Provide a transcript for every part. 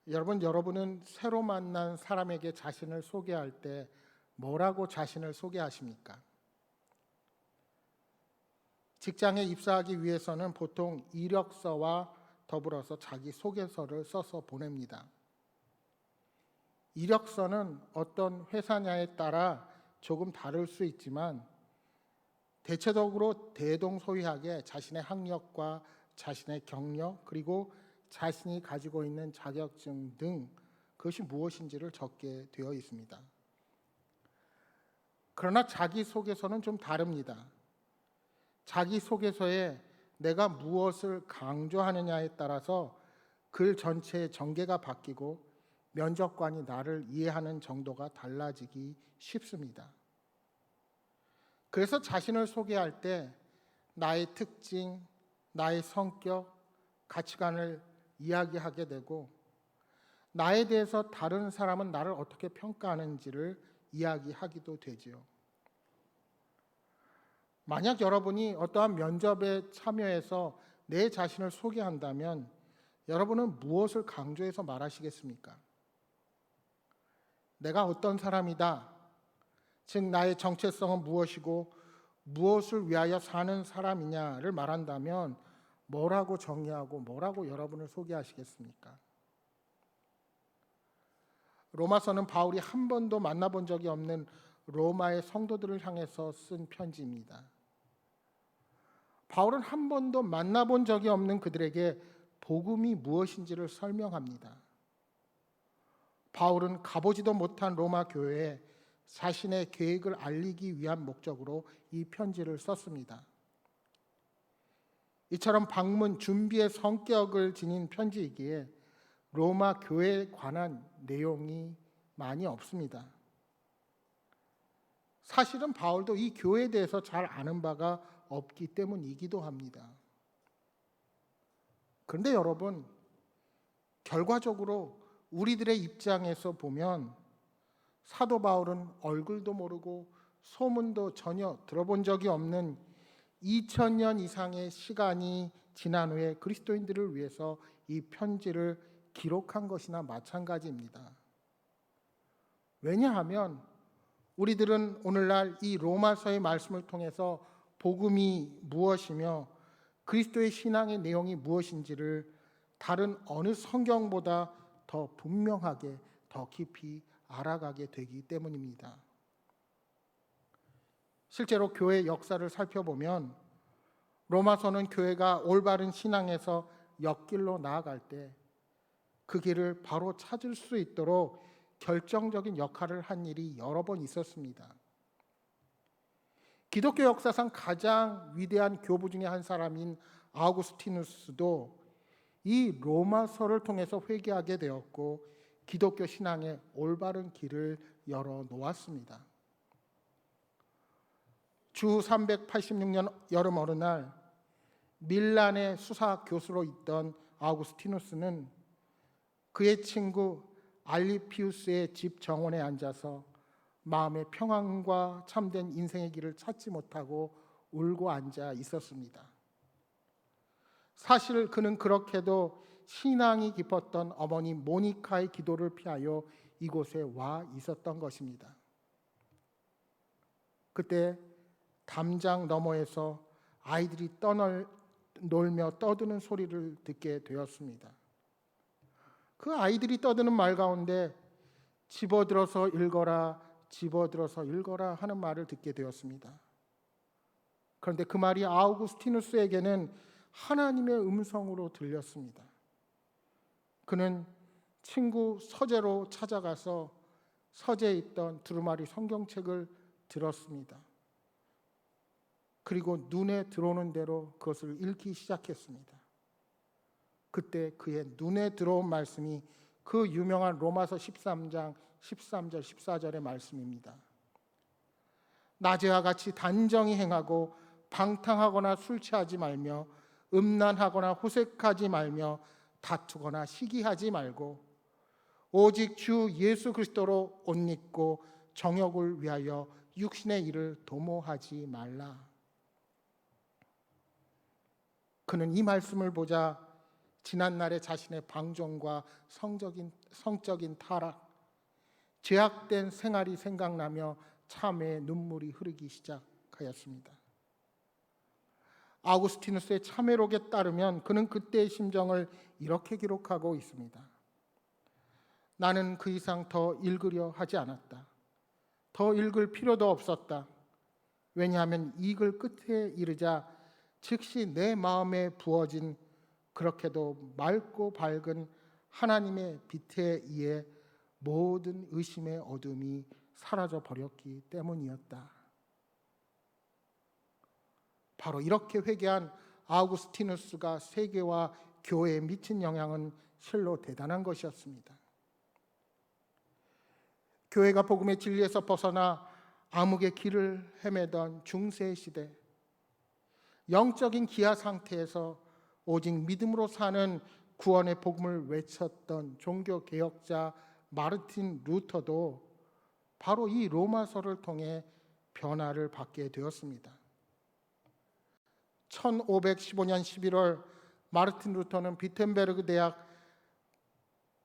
여러분은 새로 만난 사람에게 자신을 소개할 때 뭐라고 자신을 소개하십니까? 직장에 입사하기 위해서는 보통 이력서와 더불어서 자기소개서를 써서 보냅니다. 이력서는 어떤 회사냐에 따라 조금 다를 수 있지만 대체적으로 대동소이하게 자신의 학력과 자신의 경력 그리고 자신이 가지고 있는 자격증 등 그것이 무엇인지를 적게 되어 있습니다. 그러나 자기소개서는 좀 다릅니다. 자기소개서에 내가 무엇을 강조하느냐에 따라서 글 전체의 전개가 바뀌고 면접관이 나를 이해하는 정도가 달라지기 쉽습니다. 그래서 자신을 소개할 때 나의 특징, 나의 성격, 가치관을 이야기하게 되고 나에 대해서 다른 사람은 나를 어떻게 평가하는지를 이야기하기도 되지요. 만약 여러분이 어떠한 면접에 참여해서 내 자신을 소개한다면 여러분은 무엇을 강조해서 말하시겠습니까? 내가 어떤 사람이다. 즉 나의 정체성은 무엇이고 무엇을 위하여 사는 사람이냐를 말한다면 뭐라고 정의하고 뭐라고 여러분을 소개하시겠습니까? 로마서는 바울이 한 번도 만나본 적이 없는 로마의 성도들을 향해서 쓴 편지입니다. 바울은 한 번도 만나본 적이 없는 그들에게 복음이 무엇인지를 설명합니다. 바울은 가보지도 못한 로마 교회에 자신의 계획을 알리기 위한 목적으로 이 편지를 썼습니다. 이처럼 방문 준비의 성격을 지닌 편지이기에 로마 교회에 관한 내용이 많이 없습니다. 사실은 바울도 이 교회에 대해서 잘 아는 바가 없기 때문이기도 합니다. 그런데 여러분, 결과적으로 우리들의 입장에서 보면 사도 바울은 얼굴도 모르고 소문도 전혀 들어본 적이 없는 2000년 이상의 시간이 지난 후에 그리스도인들을 위해서 이 편지를 기록한 것이나 마찬가지입니다. 왜냐하면 우리들은 오늘날 이 로마서의 말씀을 통해서 복음이 무엇이며 그리스도의 신앙의 내용이 무엇인지를 다른 어느 성경보다 더 분명하게 더 깊이 알아가게 되기 때문입니다. 실제로 교회 역사를 살펴보면 로마서는 교회가 올바른 신앙에서 역길로 나아갈 때 그 길을 바로 찾을 수 있도록 결정적인 역할을 한 일이 여러 번 있었습니다. 기독교 역사상 가장 위대한 교부 중에 한 사람인 아우구스티누스도 이 로마서를 통해서 회개하게 되었고 기독교 신앙의 올바른 길을 열어 놓았습니다. 주 386년 여름 어느 날 밀란의 수사 교수로 있던 아우구스티누스는 그의 친구 알리피우스의 집 정원에 앉아서 마음의 평안과 참된 인생의 길을 찾지 못하고 울고 앉아 있었습니다. 사실 그는 그렇게도 신앙이 깊었던 어머니 모니카의 기도를 피하여 이곳에 와 있었던 것입니다. 그때 담장 너머에서 아이들이 놀며 떠드는 소리를 듣게 되었습니다. 그 아이들이 떠드는 말 가운데 집어들어서 읽어라, 집어들어서 읽어라 하는 말을 듣게 되었습니다. 그런데 그 말이 아우구스티누스에게는 하나님의 음성으로 들렸습니다. 그는 친구 서재로 찾아가서 서재에 있던 두루마리 성경책을 들었습니다. 그리고 눈에 들어오는 대로 그것을 읽기 시작했습니다. 그때 그의 눈에 들어온 말씀이 그 유명한 로마서 13장 13절 14절의 말씀입니다. 낮에와 같이 단정히 행하고 방탕하거나 술 취하지 말며 음란하거나 호색하지 말며 다투거나 시기하지 말고 오직 주 예수 그리스도로 옷 입고 정욕을 위하여 육신의 일을 도모하지 말라. 그는 이 말씀을 보자 지난날의 자신의 방종과 성적인 타락, 죄악된 생활이 생각나며 참회의 눈물이 흐르기 시작하였습니다. 아우구스티누스의 참회록에 따르면 그는 그때의 심정을 이렇게 기록하고 있습니다. 나는 그 이상 더 읽으려 하지 않았다. 더 읽을 필요도 없었다. 왜냐하면 이 글 끝에 이르자 즉시 내 마음에 부어진 그렇게도 맑고 밝은 하나님의 빛에 의해 모든 의심의 어둠이 사라져 버렸기 때문이었다. 바로 이렇게 회개한 아우구스티누스가 세계와 교회에 미친 영향은 실로 대단한 것이었습니다. 교회가 복음의 진리에서 벗어나 암흑의 길을 헤매던 중세 시대, 영적인 기아 상태에서 오직 믿음으로 사는 구원의 복음을 외쳤던 종교 개혁자 마르틴 루터도 바로 이 로마서를 통해 변화를 받게 되었습니다. 1515년 11월 마르틴 루터는 비텐베르그 대학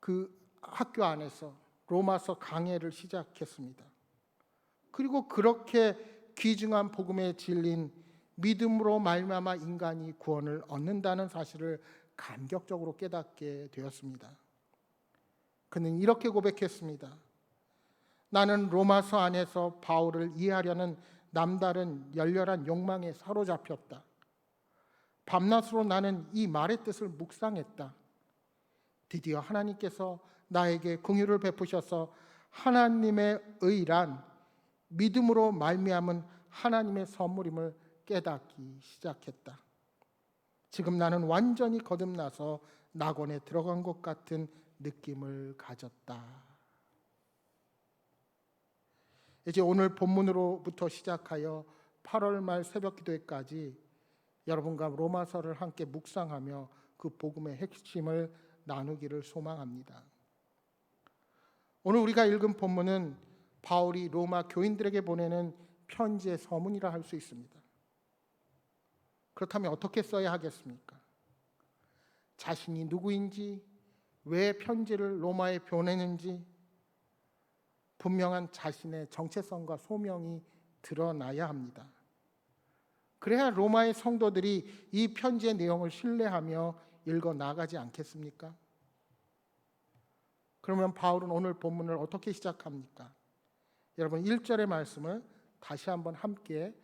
그 학교 안에서 로마서 강해를 시작했습니다. 그리고 그렇게 귀중한 복음의 진리인 믿음으로 말미암아 인간이 구원을 얻는다는 사실을 감격적으로 깨닫게 되었습니다. 그는 이렇게 고백했습니다. 나는 로마서 안에서 바울을 이해하려는 남다른 열렬한 욕망에 사로잡혔다. 밤낮으로 나는 이 말의 뜻을 묵상했다. 드디어 하나님께서 나에게 긍휼을 베푸셔서 하나님의 의란 믿음으로 말미암은 하나님의 선물임을 깨닫기 시작했다. 지금 나는 완전히 거듭나서 낙원에 들어간 것 같은 느낌을 가졌다. 이제 오늘 본문으로부터 시작하여 8월 말 새벽 기도회까지 여러분과 로마서를 함께 묵상하며 그 복음의 핵심을 나누기를 소망합니다. 오늘 우리가 읽은 본문은 바울이 로마 교인들에게 보내는 편지의 서문이라 할 수 있습니다. 그렇다면 어떻게 써야 하겠습니까? 자신이 누구인지, 왜 편지를 로마에 보내는지 분명한 자신의 정체성과 소명이 드러나야 합니다. 그래야 로마의 성도들이 이 편지의 내용을 신뢰하며 읽어 나가지 않겠습니까? 그러면 바울은 오늘 본문을 어떻게 시작합니까? 여러분 1절의 말씀을 다시 한번 함께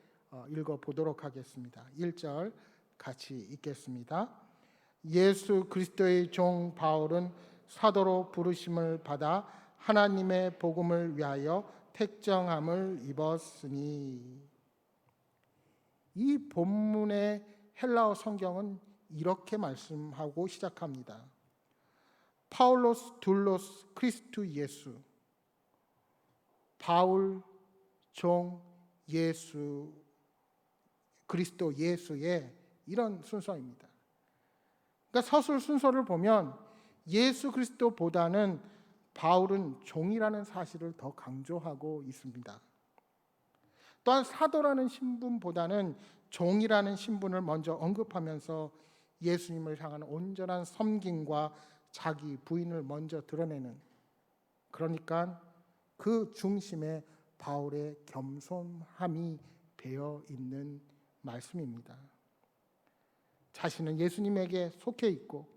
읽어보도록 하겠습니다. 1절 같이 읽겠습니다. 예수 그리스도의 종 바울은 사도로 부르심을 받아 하나님의 복음을 위하여 택정함을 입었으니. 이 본문의 헬라어 성경은 이렇게 말씀하고 시작합니다. 파울로스 둘로스 크리스투 예수. 바울 종 예수 그리스도 예수의 이런 순서입니다. 그러니까 서술 순서를 보면 예수 그리스도보다는 바울은 종이라는 사실을 더 강조하고 있습니다. 또한 사도라는 신분보다는 종이라는 신분을 먼저 언급하면서 예수님을 향한 온전한 섬김과 자기 부인을 먼저 드러내는, 그러니까 그 중심에 바울의 겸손함이 배어 있는 말씀입니다. 자신은 예수님에게 속해 있고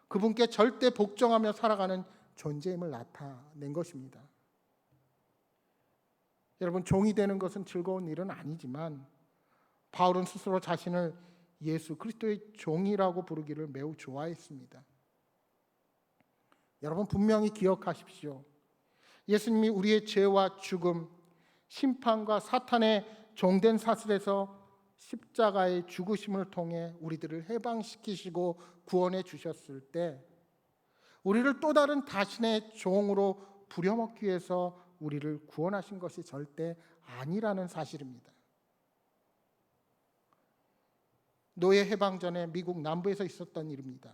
그분께 절대 복종하며 살아가는 존재임을 나타낸 것입니다. 여러분, 종이 되는 것은 즐거운 일은 아니지만 바울은 스스로 자신을 예수 그리스도의 종이라고 부르기를 매우 좋아했습니다. 여러분 분명히 기억하십시오. 예수님이 우리의 죄와 죽음, 심판과 사탄의 종된 사슬에서 십자가의 죽으심을 통해 우리들을 해방시키시고 구원해 주셨을 때 우리를 또 다른 자신의 종으로 부려먹기 위해서 우리를 구원하신 것이 절대 아니라는 사실입니다. 노예 해방 전에 미국 남부에서 있었던 일입니다.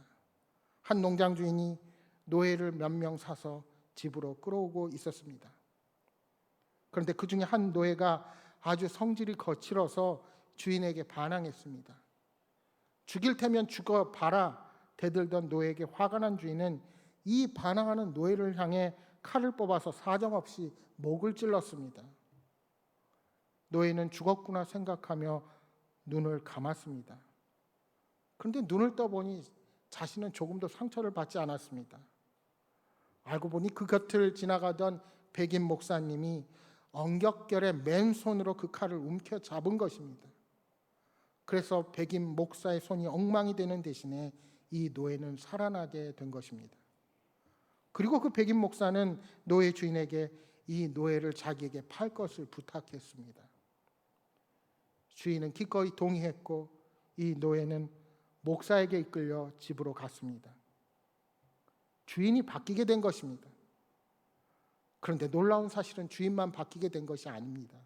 한 농장 주인이 노예를 몇 명 사서 집으로 끌어오고 있었습니다. 그런데 그 중에 한 노예가 아주 성질이 거칠어서 주인에게 반항했습니다. 죽일 테면 죽어봐라. 대들던 노예에게 화가 난 주인은 이 반항하는 노예를 향해 칼을 뽑아서 사정없이 목을 찔렀습니다. 노예는 죽었구나 생각하며 눈을 감았습니다. 그런데 눈을 떠보니 자신은 조금도 상처를 받지 않았습니다. 알고 보니 그 곁을 지나가던 백인 목사님이 엉겹결에 맨손으로 그 칼을 움켜 잡은 것입니다. 그래서 백인 목사의 손이 엉망이 되는 대신에 이 노예는 살아나게 된 것입니다. 그리고 그 백인 목사는 노예 주인에게 이 노예를 자기에게 팔 것을 부탁했습니다. 주인은 기꺼이 동의했고 이 노예는 목사에게 이끌려 집으로 갔습니다. 주인이 바뀌게 된 것입니다. 그런데 놀라운 사실은 주인만 바뀌게 된 것이 아닙니다.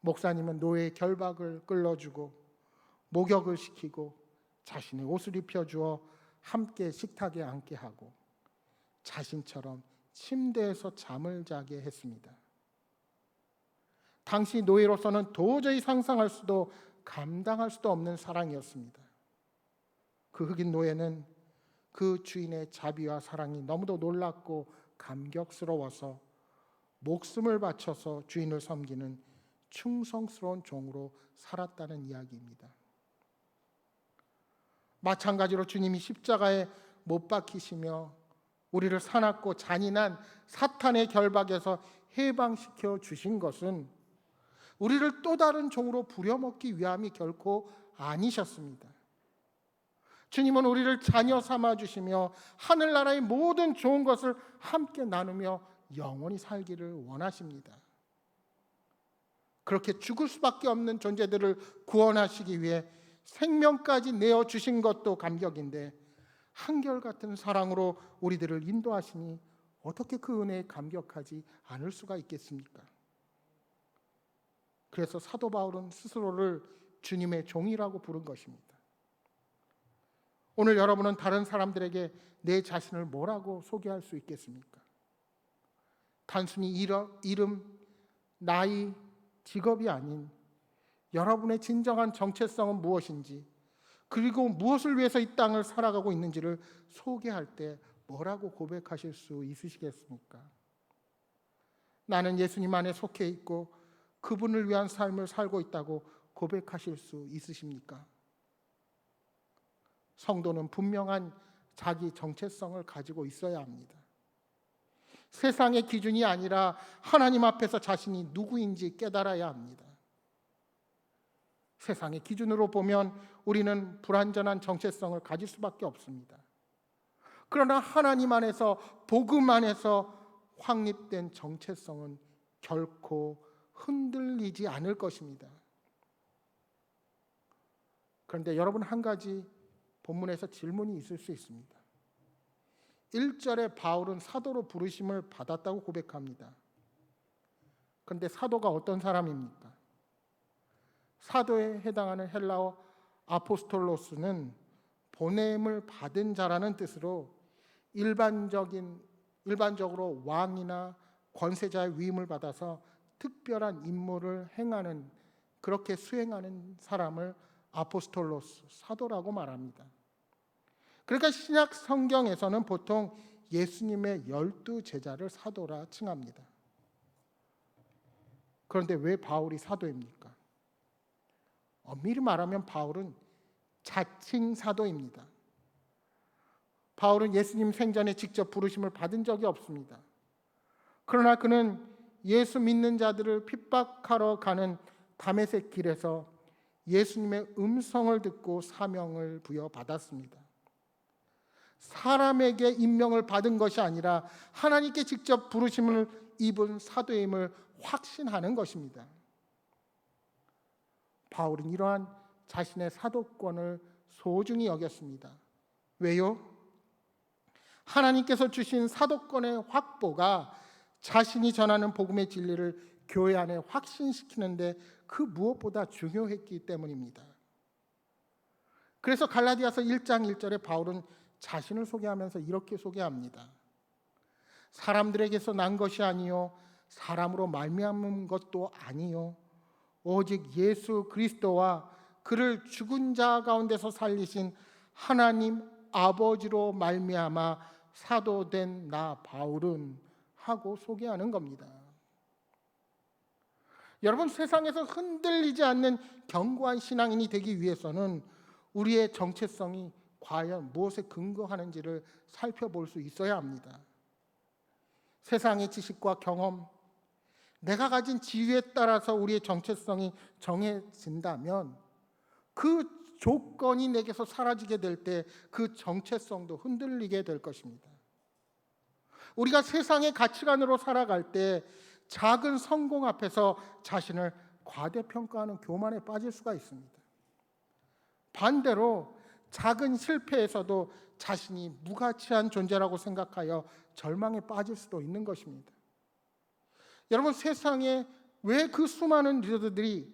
목사님은 노예의 결박을 끌어주고 목욕을 시키고 자신의 옷을 입혀주어 함께 식탁에 앉게 하고 자신처럼 침대에서 잠을 자게 했습니다. 당시 노예로서는 도저히 상상할 수도 감당할 수도 없는 사랑이었습니다. 그 흑인 노예는 그 주인의 자비와 사랑이 너무도 놀랍고 감격스러워서 목숨을 바쳐서 주인을 섬기는 충성스러운 종으로 살았다는 이야기입니다. 마찬가지로 주님이 십자가에 못 박히시며 우리를 사납고 잔인한 사탄의 결박에서 해방시켜 주신 것은 우리를 또 다른 종으로 부려먹기 위함이 결코 아니셨습니다. 주님은 우리를 자녀 삼아 주시며 하늘나라의 모든 좋은 것을 함께 나누며 영원히 살기를 원하십니다. 그렇게 죽을 수밖에 없는 존재들을 구원하시기 위해 생명까지 내어주신 것도 감격인데 한결같은 사랑으로 우리들을 인도하시니 어떻게 그 은혜에 감격하지 않을 수가 있겠습니까? 그래서 사도 바울은 스스로를 주님의 종이라고 부른 것입니다. 오늘 여러분은 다른 사람들에게 내 자신을 뭐라고 소개할 수 있겠습니까? 단순히 이름, 나이, 직업이 아닌 여러분의 진정한 정체성은 무엇인지, 그리고 무엇을 위해서 이 땅을 살아가고 있는지를 소개할 때 뭐라고 고백하실 수 있으시겠습니까? 나는 예수님 안에 속해 있고 그분을 위한 삶을 살고 있다고 고백하실 수 있으십니까? 성도는 분명한 자기 정체성을 가지고 있어야 합니다. 세상의 기준이 아니라 하나님 앞에서 자신이 누구인지 깨달아야 합니다. 세상의 기준으로 보면 우리는 불완전한 정체성을 가질 수밖에 없습니다. 그러나 하나님 안에서, 복음 안에서 확립된 정체성은 결코 흔들리지 않을 것입니다. 그런데 여러분, 한 가지 본문에서 질문이 있을 수 있습니다. 1절에 바울은 사도로 부르심을 받았다고 고백합니다. 그런데 사도가 어떤 사람입니까? 사도에 해당하는 헬라어 아포스톨로스는 보냄을 받은 자라는 뜻으로 일반적으로 왕이나 권세자의 위임을 받아서 특별한 임무를 행하는, 그렇게 수행하는 사람을 아포스톨로스, 사도라고 말합니다. 그러니까 신약 성경에서는 보통 예수님의 12 제자를 사도라 칭합니다. 그런데 왜 바울이 사도입니까? 엄밀히 말하면 바울은 자칭 사도입니다. 바울은 예수님 생전에 직접 부르심을 받은 적이 없습니다. 그러나 그는 예수 믿는 자들을 핍박하러 가는 다메섹 길에서 예수님의 음성을 듣고 사명을 부여받았습니다. 사람에게 임명을 받은 것이 아니라 하나님께 직접 부르심을 입은 사도임을 확신하는 것입니다. 바울은 이러한 자신의 사도권을 소중히 여겼습니다. 왜요? 하나님께서 주신 사도권의 확보가 자신이 전하는 복음의 진리를 교회 안에 확신시키는데 그 무엇보다 중요했기 때문입니다. 그래서 갈라디아서 1장 1절에 바울은 자신을 소개하면서 이렇게 소개합니다. 사람들에게서 난 것이 아니요 사람으로 말미암은 것도 아니요 오직 예수 그리스도와 그를 죽은 자 가운데서 살리신 하나님 아버지로 말미암아 사도된 나 바울은 하고 소개하는 겁니다. 여러분, 세상에서 흔들리지 않는 견고한 신앙인이 되기 위해서는 우리의 정체성이 과연 무엇에 근거하는지를 살펴볼 수 있어야 합니다. 세상의 지식과 경험, 내가 가진 지위에 따라서 우리의 정체성이 정해진다면 그 조건이 내게서 사라지게 될 때 그 정체성도 흔들리게 될 것입니다. 우리가 세상의 가치관으로 살아갈 때 작은 성공 앞에서 자신을 과대평가하는 교만에 빠질 수가 있습니다. 반대로 작은 실패에서도 자신이 무가치한 존재라고 생각하여 절망에 빠질 수도 있는 것입니다. 여러분, 세상에 왜 그 수많은 리더들이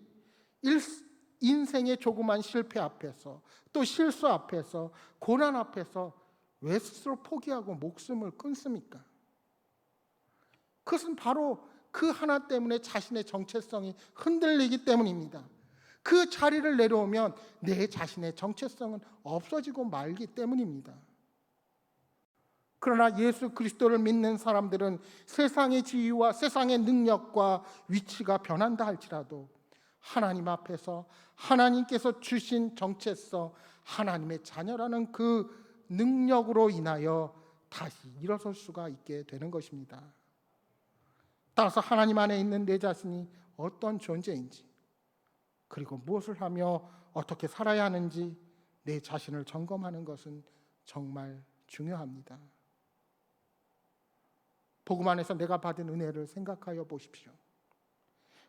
인생의 조그만 실패 앞에서, 또 실수 앞에서, 고난 앞에서 왜 스스로 포기하고 목숨을 끊습니까? 그것은 바로 그 하나 때문에 자신의 정체성이 흔들리기 때문입니다. 그 자리를 내려오면 내 자신의 정체성은 없어지고 말기 때문입니다. 그러나 예수 그리스도를 믿는 사람들은 세상의 지위와 세상의 능력과 위치가 변한다 할지라도 하나님 앞에서 하나님께서 주신 정체성, 하나님의 자녀라는 그 능력으로 인하여 다시 일어설 수가 있게 되는 것입니다. 따라서 하나님 안에 있는 내 자신이 어떤 존재인지, 그리고 무엇을 하며 어떻게 살아야 하는지 내 자신을 점검하는 것은 정말 중요합니다. 복음 안에서 내가 받은 은혜를 생각하여 보십시오.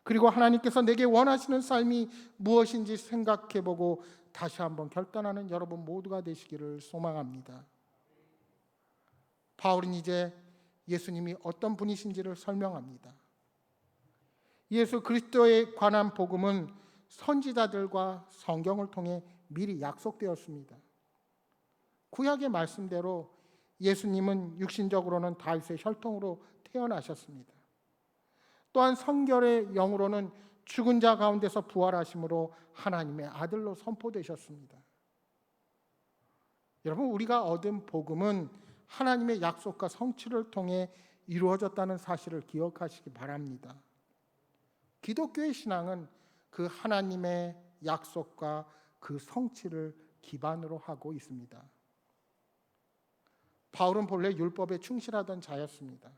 그리고 하나님께서 내게 원하시는 삶이 무엇인지 생각해보고 다시 한번 결단하는 여러분 모두가 되시기를 소망합니다. 바울은 이제 예수님이 어떤 분이신지를 설명합니다. 예수 그리스도에 관한 복음은 선지자들과 성경을 통해 미리 약속되었습니다. 구약의 말씀대로 예수님은 육신적으로는 다윗의 혈통으로 태어나셨습니다. 또한 성결의 영으로는 죽은 자 가운데서 부활하심으로 하나님의 아들로 선포되셨습니다. 여러분, 우리가 얻은 복음은 하나님의 약속과 성취를 통해 이루어졌다는 사실을 기억하시기 바랍니다. 기독교의 신앙은 그 하나님의 약속과 그 성취를 기반으로 하고 있습니다. 바울은 본래 율법에 충실하던 자였습니다.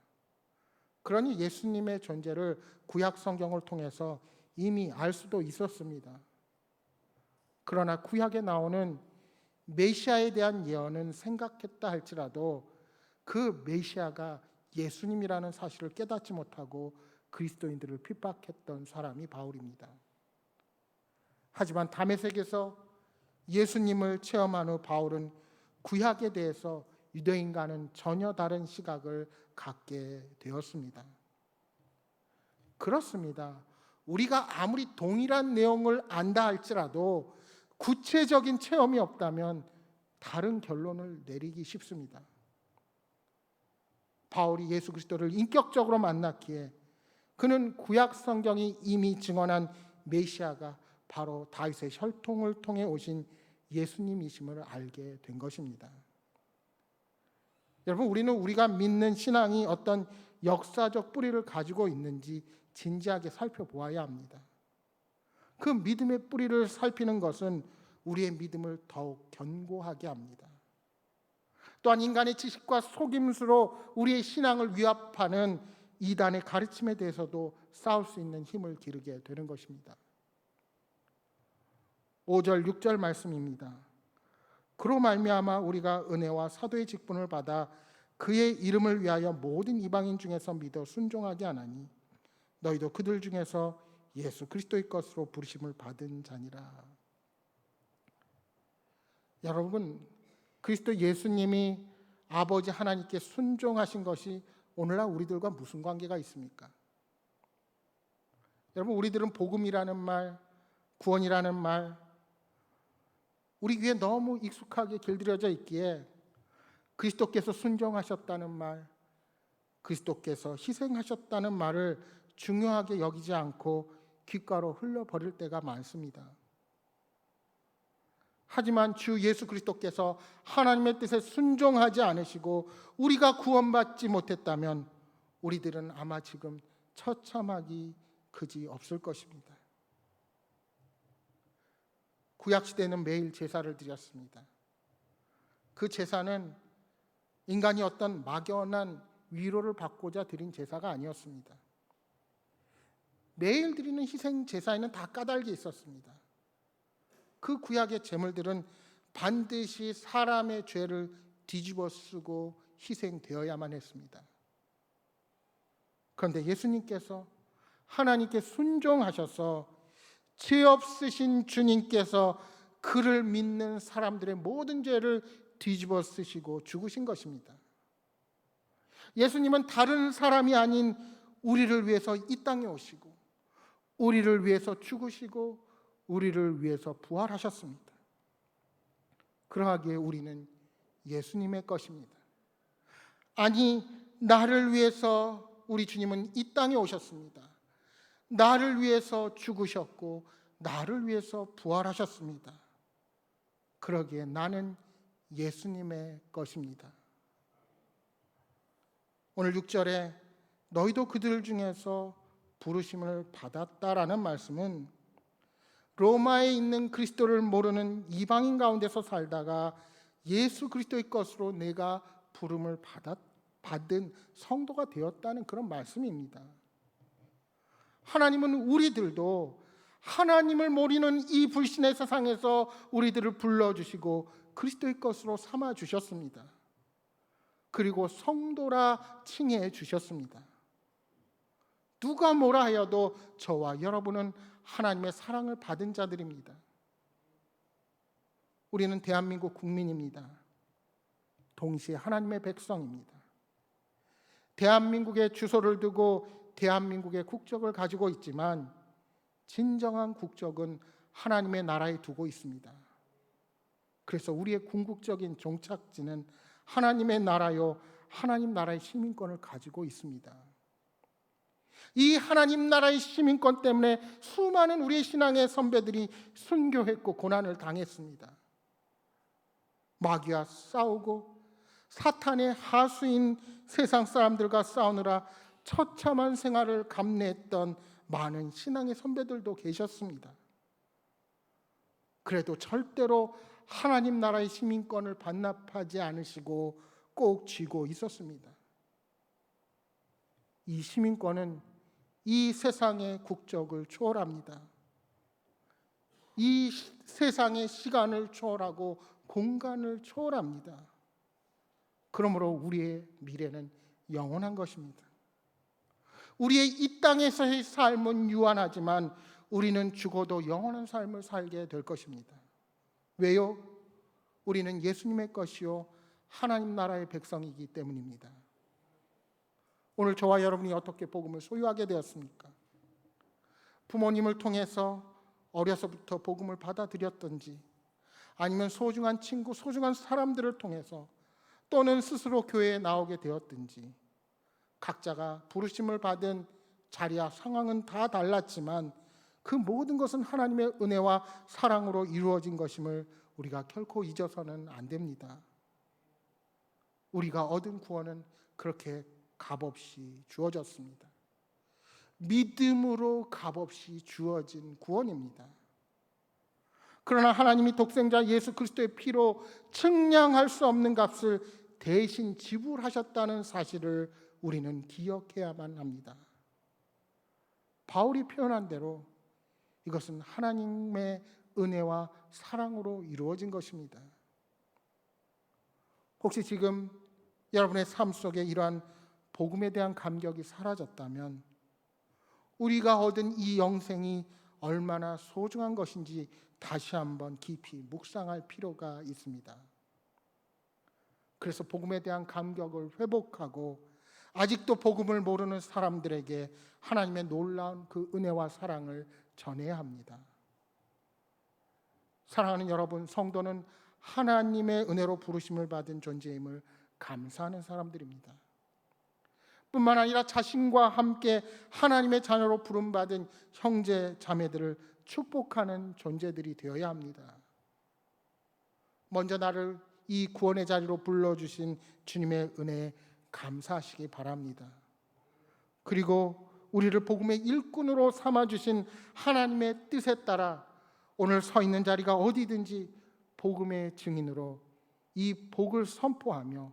그러니 예수님의 존재를 구약 성경을 통해서 이미 알 수도 있었습니다. 그러나 구약에 나오는 메시아에 대한 예언은 생각했다 할지라도 그 메시아가 예수님이라는 사실을 깨닫지 못하고 그리스도인들을 핍박했던 사람이 바울입니다. 하지만 다메섹에서 예수님을 체험한 후 바울은 구약에 대해서 유대인과는 전혀 다른 시각을 갖게 되었습니다. 그렇습니다. 우리가 아무리 동일한 내용을 안다 할지라도 구체적인 체험이 없다면 다른 결론을 내리기 쉽습니다. 바울이 예수 그리스도를 인격적으로 만났기에 그는 구약 성경이 이미 증언한 메시아가 바로 다윗의 혈통을 통해 오신 예수님이심을 알게 된 것입니다. 여러분, 우리는 우리가 믿는 신앙이 어떤 역사적 뿌리를 가지고 있는지 진지하게 살펴보아야 합니다. 그 믿음의 뿌리를 살피는 것은 우리의 믿음을 더욱 견고하게 합니다. 또한 인간의 지식과 속임수로 우리의 신앙을 위협하는 이단의 가르침에 대해서도 싸울 수 있는 힘을 기르게 되는 것입니다. 5절, 6절 말씀입니다. 그로 말미암아 우리가 은혜와 사도의 직분을 받아 그의 이름을 위하여 모든 이방인 중에서 믿어 순종하게 하나니 너희도 그들 중에서 예수 그리스도의 것으로 부르심을 받은 자니라. 여러분, 그리스도 예수님이 아버지 하나님께 순종하신 것이 오늘날 우리들과 무슨 관계가 있습니까? 여러분, 우리들은 복음이라는 말, 구원이라는 말, 우리 귀에 너무 익숙하게 길들여져 있기에 그리스도께서 순종하셨다는 말, 그리스도께서 희생하셨다는 말을 중요하게 여기지 않고 귓가로 흘려버릴 때가 많습니다. 하지만 주 예수 그리스도께서 하나님의 뜻에 순종하지 않으시고 우리가 구원받지 못했다면 우리들은 아마 지금 처참하기 그지 없을 것입니다. 구약시대는 매일 제사를 드렸습니다. 그 제사는 인간이 어떤 막연한 위로를 받고자 드린 제사가 아니었습니다. 매일 드리는 희생 제사에는 다 까닭이 있었습니다. 그 구약의 제물들은 반드시 사람의 죄를 뒤집어 쓰고 희생되어야만 했습니다. 그런데 예수님께서 하나님께 순종하셔서 죄 없으신 주님께서 그를 믿는 사람들의 모든 죄를 뒤집어 쓰시고 죽으신 것입니다. 예수님은 다른 사람이 아닌 우리를 위해서 이 땅에 오시고 우리를 위해서 죽으시고 우리를 위해서 부활하셨습니다. 그러하기에 우리는 예수님의 것입니다. 아니, 나를 위해서 우리 주님은 이 땅에 오셨습니다. 나를 위해서 죽으셨고 나를 위해서 부활하셨습니다. 그러기에 나는 예수님의 것입니다. 오늘 6절에 너희도 그들 중에서 부르심을 받았다라는 말씀은 로마에 있는 그리스도를 모르는 이방인 가운데서 살다가 예수 그리스도의 것으로 내가 부름을 받은 성도가 되었다는 그런 말씀입니다. 하나님은 우리들도 하나님을 모르는 이 불신의 세상에서 우리들을 불러주시고 그리스도의 것으로 삼아주셨습니다. 그리고 성도라 칭해 주셨습니다. 누가 뭐라 하여도 저와 여러분은 하나님의 사랑을 받은 자들입니다. 우리는 대한민국 국민입니다. 동시에 하나님의 백성입니다. 대한민국의 주소를 두고 대한민국의 국적을 가지고 있지만 진정한 국적은 하나님의 나라에 두고 있습니다. 그래서 우리의 궁극적인 종착지는 하나님의 나라요, 하나님 나라의 시민권을 가지고 있습니다. 이 하나님 나라의 시민권 때문에 수많은 우리의 신앙의 선배들이 순교했고 고난을 당했습니다. 마귀와 싸우고 사탄의 하수인 세상 사람들과 싸우느라 처참한 생활을 감내했던 많은 신앙의 선배들도 계셨습니다. 그래도 절대로 하나님 나라의 시민권을 반납하지 않으시고 꼭 쥐고 있었습니다. 이 시민권은 이 세상의 국적을 초월합니다. 이 세상의 시간을 초월하고 공간을 초월합니다. 그러므로 우리의 미래는 영원한 것입니다. 우리의 이 땅에서의 삶은 유한하지만 우리는 죽어도 영원한 삶을 살게 될 것입니다. 왜요? 우리는 예수님의 것이요 하나님 나라의 백성이기 때문입니다. 오늘 저와 여러분이 어떻게 복음을 소유하게 되었습니까? 부모님을 통해서 어려서부터 복음을 받아들였던지, 아니면 소중한 친구, 소중한 사람들을 통해서, 또는 스스로 교회에 나오게 되었든지, 각자가 부르심을 받은 자리와 상황은 다 달랐지만 그 모든 것은 하나님의 은혜와 사랑으로 이루어진 것임을 우리가 결코 잊어서는 안 됩니다. 우리가 얻은 구원은 그렇게 값없이 주어졌습니다. 믿음으로 값없이 주어진 구원입니다. 그러나 하나님이 독생자 예수 그리스도의 피로 측량할 수 없는 값을 대신 지불하셨다는 사실을 우리는 기억해야만 합니다. 바울이 표현한 대로 이것은 하나님의 은혜와 사랑으로 이루어진 것입니다. 혹시 지금 여러분의 삶 속에 이러한 복음에 대한 감격이 사라졌다면 우리가 얻은 이 영생이 얼마나 소중한 것인지 다시 한번 깊이 묵상할 필요가 있습니다. 그래서 복음에 대한 감격을 회복하고 아직도 복음을 모르는 사람들에게 하나님의 놀라운 그 은혜와 사랑을 전해야 합니다. 사랑하는 여러분, 성도는 하나님의 은혜로 부르심을 받은 존재임을 감사하는 사람들입니다. 뿐만 아니라 자신과 함께 하나님의 자녀로 부름받은 형제 자매들을 축복하는 존재들이 되어야 합니다. 먼저 나를 이 구원의 자리로 불러주신 주님의 은혜에 감사하시기 바랍니다. 그리고 우리를 복음의 일꾼으로 삼아주신 하나님의 뜻에 따라 오늘 서 있는 자리가 어디든지 복음의 증인으로 이 복을 선포하며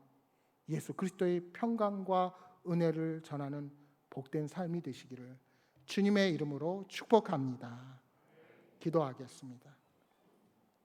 예수 그리스도의 평강과 은혜를 전하는 복된 삶이 되시기를 주님의 이름으로 축복합니다. 기도하겠습니다.